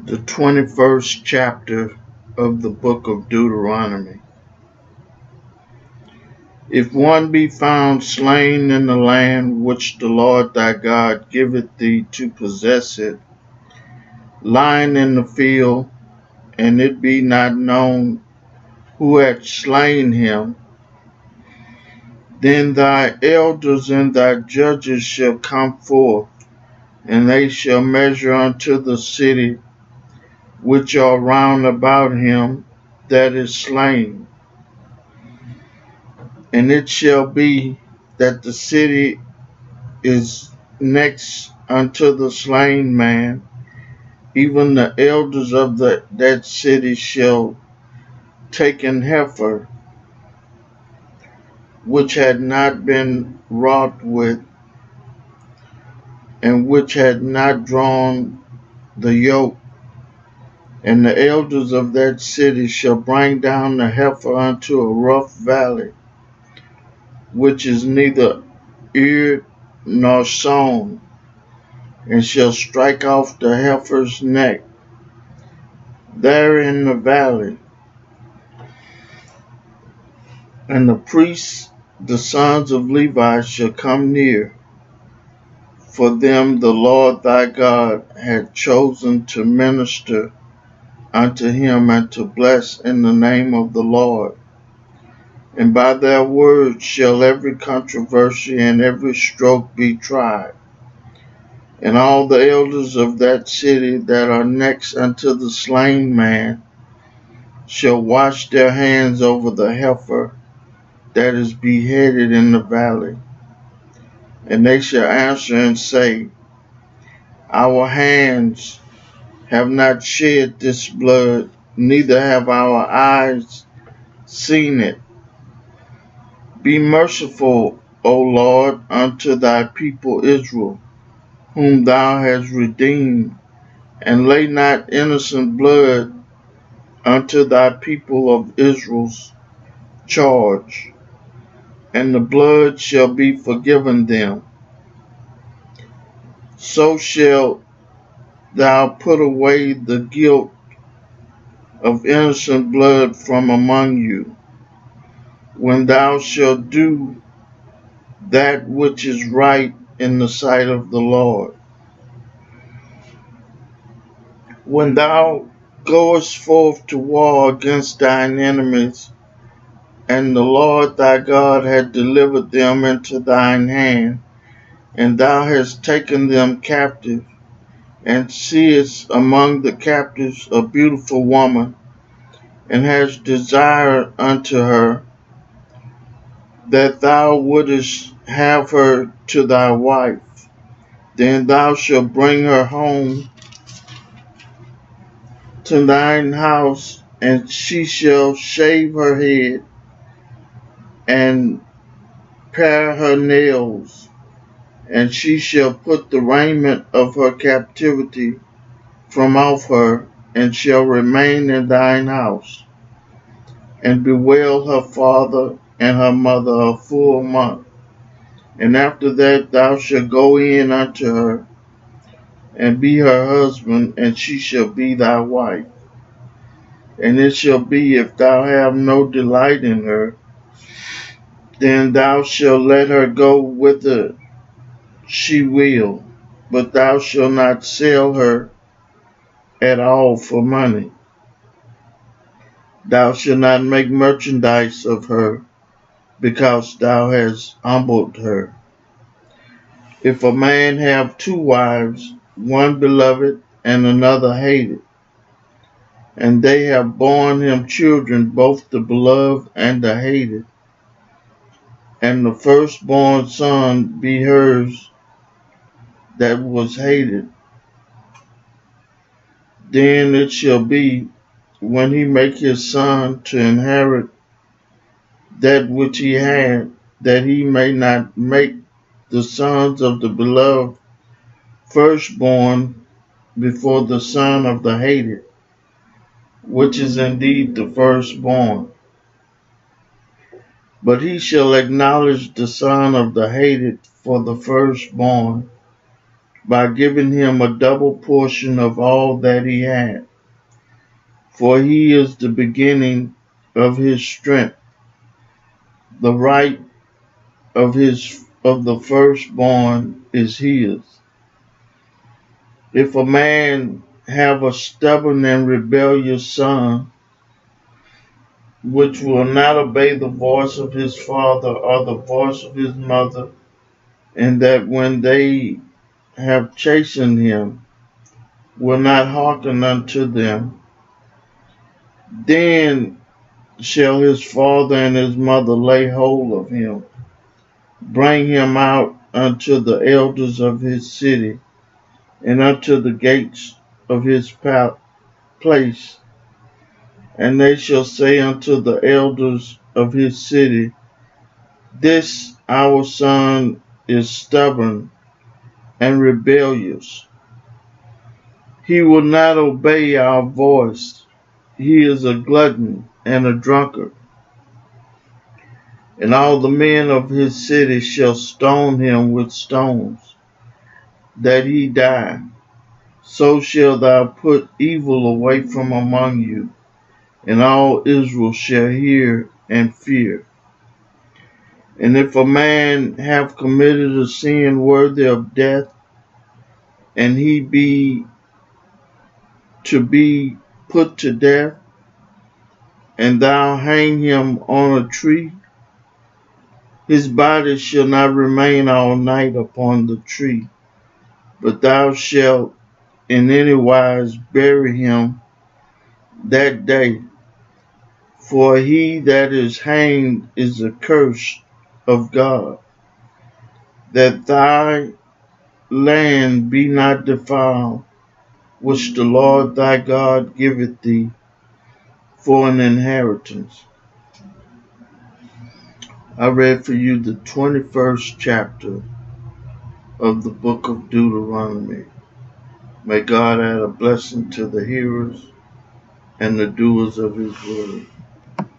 The 21st chapter of the book of Deuteronomy. If one be found slain in the land which the Lord thy God giveth thee to possess it, lying in the field, and it be not known who hath slain him, then thy elders and thy judges shall come forth, and they shall measure unto the city which are round about him that is slain. And it shall be that the city is next unto the slain man, even the elders of that city shall take an heifer which had not been wrought with, and which had not drawn the yoke, and the elders of that city shall bring down the heifer unto a rough valley, which is neither eared nor sown, and shall strike off the heifer's neck there in the valley. And the priests, the sons of Levi, shall come near, for them the Lord thy God had chosen to minister unto him and to bless in the name of the Lord. And by their words shall every controversy and every stroke be tried. And all the elders of that city that are next unto the slain man shall wash their hands over the heifer that is beheaded in the valley. And they shall answer and say, Our hands have not shed this blood, neither have our eyes seen it. Be merciful, O Lord, unto thy people Israel, whom thou hast redeemed, and lay not innocent blood unto thy people of Israel's charge, and the blood shall be forgiven them. So shalt thou put away the guilt of innocent blood from among you, when thou shalt do that which is right in the sight of the Lord. When thou goest forth to war against thine enemies, and the Lord thy God hath delivered them into thine hand, and thou hast taken them captive, and seest among the captives a beautiful woman, and hast desired unto her, that thou wouldest have her to thy wife, then thou shalt bring her home to thine house, and she shall shave her head, and pare her nails, and she shall put the raiment of her captivity from off her, and shall remain in thine house, and bewail her father and her mother a full month. And after that thou shalt go in unto her, and be her husband, and she shall be thy wife. And it shall be, if thou have no delight in her, then thou shalt let her go whither she will, but thou shalt not sell her at all for money. Thou shalt not make merchandise of her, because thou hast humbled her. If a man have two wives, one beloved and another hated, and they have borne him children, both the beloved and the hated, and the firstborn son be hers that was hated, then it shall be, when he make his son to inherit that which he had, that he may not make the sons of the beloved firstborn before the son of the hated, which is indeed the firstborn. But he shall acknowledge the son of the hated for the firstborn, by giving him a double portion of all that he had. For he is the beginning of his strength, the right of the firstborn is his. If a man have a stubborn and rebellious son, which will not obey the voice of his father or the voice of his mother, and that when they have chastened him, will not hearken unto them, then shall his father and his mother lay hold of him, bring him out unto the elders of his city, and unto the gates of his place, and they shall say unto the elders of his city, This our son is stubborn and rebellious. He will not obey our voice. He is a glutton and a drunkard. And all the men of his city shall stone him with stones, that he die. So shall thou put evil away from among you, and all Israel shall hear and fear. And if a man have committed a sin worthy of death, and he be to be put to death, and thou hang him on a tree, his body shall not remain all night upon the tree, but thou shalt in any wise bury him that day. For he that is hanged is accursed of God, that thy land be not defiled, which the Lord thy God giveth thee for an inheritance. I read for you the 21st chapter of the book of Deuteronomy. May God add a blessing to the hearers and the doers of his word.